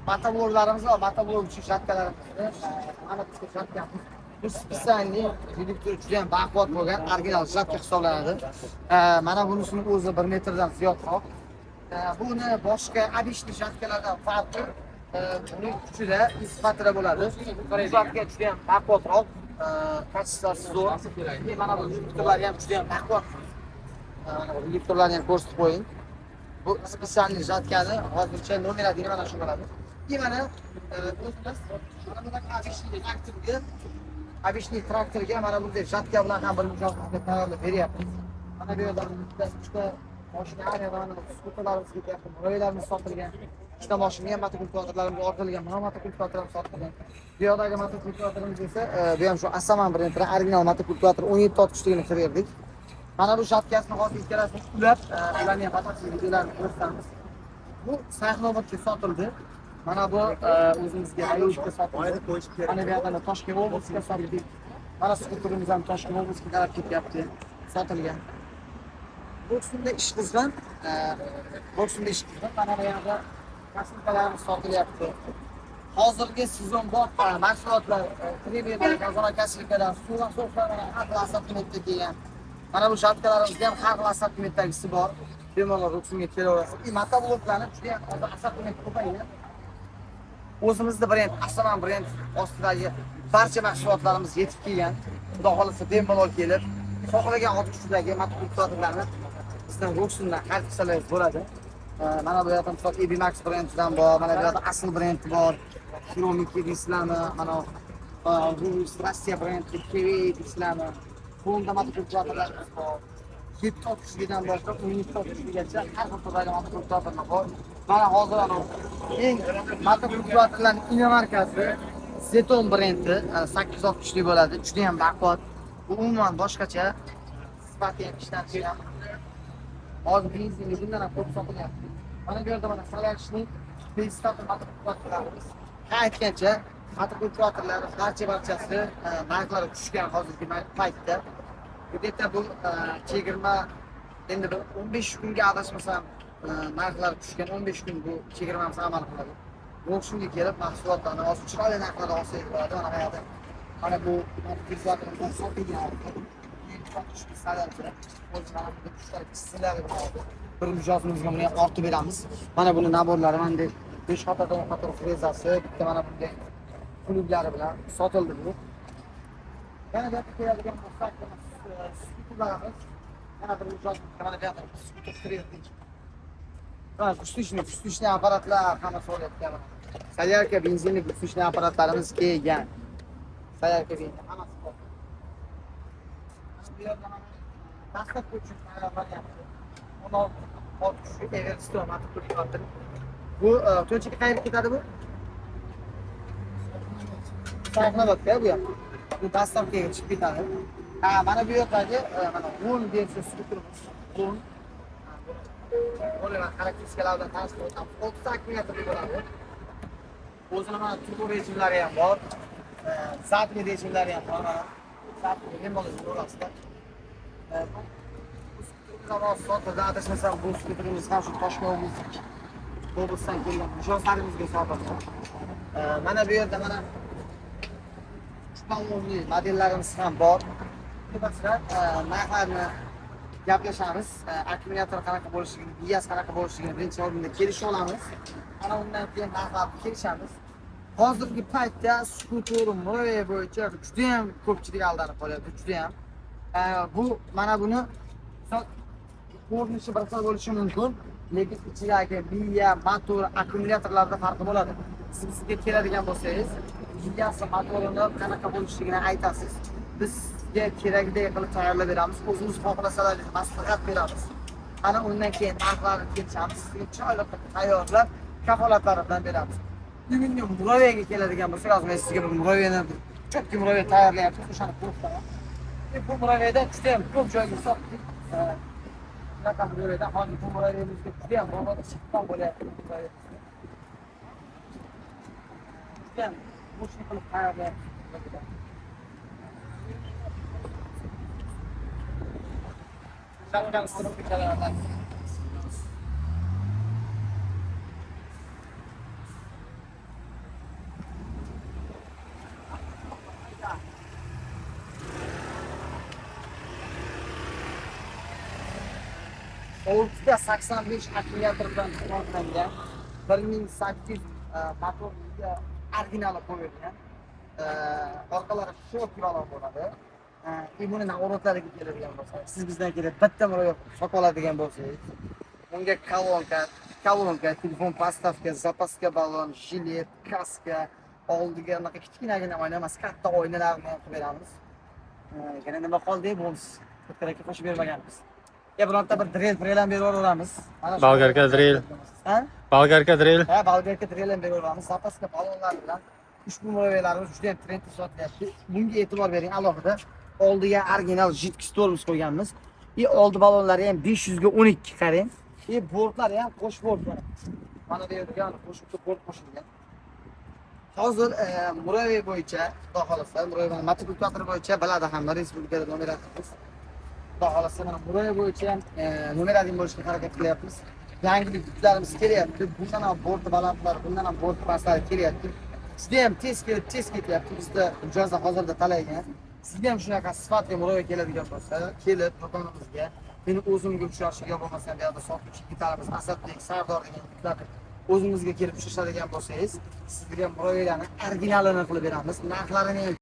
motoborlarimiz va motorbor uchun shatkalarimizni mana bu shatkamiz. Bu spesialniy reduktor juda ham baquvvat bo'lgan original shatka hisoblanadi. Mana bunisini o'zi 1 metrdan ziyodroq. Buni boshqa abishli shatkalardan farqi buning kuchida sifatida bo'ladi. Bu shatka juda ham baquvvatroq, kачествоsi zo'r. Mana bu reduktorlar ham juda ham baquvvat. Reduktorlarni ham ko'rsatib qo'ying. Bu spesialniy shatkani hozircha nomerlarini mana shu bo'ladi. Mana o'zimiz mana bunaqa abishli traktorga mana bunday shatka bilan ham bir mijozimizga tayyorlab beryapmiz. Mana bu yerda ikkita mashina ariyadan skuterlarimiz ketyapti, motoylarimiz sotilgan. Ikkita mashina ham motokultivatorlarimiz ortilgan, mana motokultivator ham sotilgan. Bu yerdagi motokultivatorimiz esa bu ham shu Asaman brendining original motokultivator 17 ot kuchligini kirib Mana bu shatkasini hozir ikkalasini ulab, ularning batafsil videolarini ko'rsatamiz. Bu Sayxunobodga sotildi. Mana bu o'zimizga Ayolga sotildi. Mana bu yerda Toshkent oblasiga sotildi. Mana skuterimiz ham Toshkent oblasiga qarab ketyapti. Sotilgan. Boksunda ish qilgan, mana bu yerda mashinkalarimiz sotilyapti. Hozirgi sezon bor mahsulotlar, Triberlar, Gazona-Kasilkalar, suv so'xlardan har xil assortimentda kelgan. Mana bu shatkalarimizda ham har xil assortimentdagisi bor. Bemalol ruxsatga kelaverasiz. Motobloklarni juda ham hozir assortiment ko'paygan. O'zimizning brend, Asaman brend ostidagi barcha mahsulotlarimiz yetib kelgan. Xudo xolasa bemalol kelib, xohlagan ot kuchidagi motokultivatorlarni bizdan ruxsatdan xarid qilsangiz bo'ladi. Mana bu yerda misol Ebimax brendidan bor, mana bu yerda asl brend bor. Kiromiki deysizlarmi, mana Rossiya brendi, Kiwi deysizlarmi. Honda motokultivatorlarimiz bor. 7 ot kuchlidan boshlab 12 ot kuchligacha har xil turdagi motokultivatorlar bor. Mana hozir eng motokultivatorlarning inomarkasi Zeton brendi 8 ot kuchli bo'ladi. Juda ham baquvvat. Bu umuman boshqacha sifati ham ishlangan. Hozir benzinli bundan ham ko'p sotilyapti. Mana bu yerda mana Salanchning Paystato motokultivatorlarimiz. Aytgancha motokultivatorlar barchasi narxlari tushgan hozirgi paytda. Bu yerda bu chegirma endi 15 kunga adashmasam narxlari tushgan, 15 kun bu chegirmamiz amal qiladi. Ro'shunga kelib mahsulotlarni hozir chiroyli narxlarda olsangiz bo'ladi. Mana bu yerda mana bu motokultivatorlar sotilgan. Bir mijozimizga buni ortib beramiz. Mana buni naborlari mana 5 qatordan 10 qator frezasi, bitta mana bunday klublari bilan sotildi bu. Yana bu yerga keladigan bo'lsak, skuterlarimiz yana bir mijozimizga mana bu yerda skuter kirdik. Ha, kuchli apparatlar hammasi bo'layotgan. Salyarka benzinli kuchli apparatlarimiz kelgan. Salyarka benzin hammasi bor. Bu yerda mana dastlab uchun tayyorlanyapti. 16 ot kuchli Everstone motokultivator. Bu to'nchiga qayerga ketadi bu? Sayxunobodga bu ham. Bu dastavkaga chiqib ketadi. Mana bu yerdagi mana 10 bensin skuterimiz. 10 Bo'laman xarakteristikalardan tanishib o'tamiz. 6 akkumulyatorli bo'ladi. O'zini mana turbo rejimlari ham bor. Zadniy rejimlari ham bor. Zadniy bemalol bo'lasizlar. Zavod sotida adashmasam bu skuterimiz ham shu Toshkent oblasidan kelgan mijozlarimizga sotildi. Mana bu yerda mana ushbu modellarimiz ham bor. Masalan, narxlarni gaplashamiz. Akkumulyator qanaqa bo'lishligini, biyas qanaqa bo'lishligini birinchi o'rinda kelishib olamiz. Ana undan keyin narxlarni kelishamiz. Hozirgi paytda skuter Murray bo'yicha juda ham ko'pchilik aldanib qolyapti, juda ham. Bu mana buni ko'rinishi bir xil bo'lishi mumkin, lekin ichidagi biya, motor, akkumulyatorlarda farqi bo'ladi. Sizga keladigan bo'lsangiz, biyasi, motorini qanaqa bo'lishligini aytasiz. Biz sizga kerakdek qilib tayyorlab beramiz. O'zimiz xohlasalar maslahat beramiz. Ana undan keyin narxlarni kelishamiz. Sizga chiroyli qilib tayyorlab, kafolatlar bilan beramiz. Bugungi Murayga keladigan bo'lsak, hozir men sizga bir Murayni, cho'tki Muray tayyorlayapmiz. O'shani ko'rsataman. Bu Murayda juda ham ko'p joyga sotdik. Raqam Murayda hozir bu Muraymizga juda ham bozorda chiqqan bo'lyapti. Juda ham bo'shni qilib tayyorlayapmiz. Shatkamiz turib kelaveradi. Ortida 85 akkumulyatordan foydalangan 1800 motorga original qo'yilgan. Orqalari shok yo'lon bo'ladi. Buni navrotlariga keladigan bo'lsa, siz bizdan kelib bitta murojaat sotib oladigan bo'lsangiz, unga kolonka, telefon postavka, zapaska balon, jilet, kaska, oldiga unaqa kichkinagina oyna emas, katta oynalarni qilib beramiz. Yana nima qoldi bo'lsa, bittaga qo'shib bermaganmiz. Bironta bir drill ham berib yuboramiz. Bolgarka drill. Ha? Bolgarka drill. Ha, bolgarka drill ham berib yuboramiz. Zapaska balonlar bilan ushbu murojaatlarimiz juda ham trendda sotilyapti. Bunga e'tibor bering alohida. Oldiga original jidkis tormoz qo'yganmiz. Oldi balonlari ham 500 ga 12 qarang. Bortlari ham qo'sh bort bor. Mana bu yerga qo'shib bort qo'shilgan. Hozir Muraviy bo'yicha, xudo xolasa, Muraviy matrikulator bo'yicha biladi hamma respublikada nomeratimiz. Xudo xolasa mana Muraviy bo'yicha ham nomerating bo'lishga harakat qilyapmiz. Yangiliklarimiz kelyapti. Bundan ham bort balandlar, bundan ham bort pastlari kelyapti. Juda ham tez kelib, tez ketyapti. Bizda mijozlar hozirda talagan. Sizga ham shunaqa sifatli Muraviy keladigan bo'lsa, kelib do'konimizga, meni o'zimga uchrashiga bo'lmasa, bu yerda sotuvchi yigitlarimiz Asadbek, Sardor degan yigitlar o'zimizga kelib uchrashadigan bo'lsangiz, sizga Muraviylarni originalini qilib beramiz. Narxlarini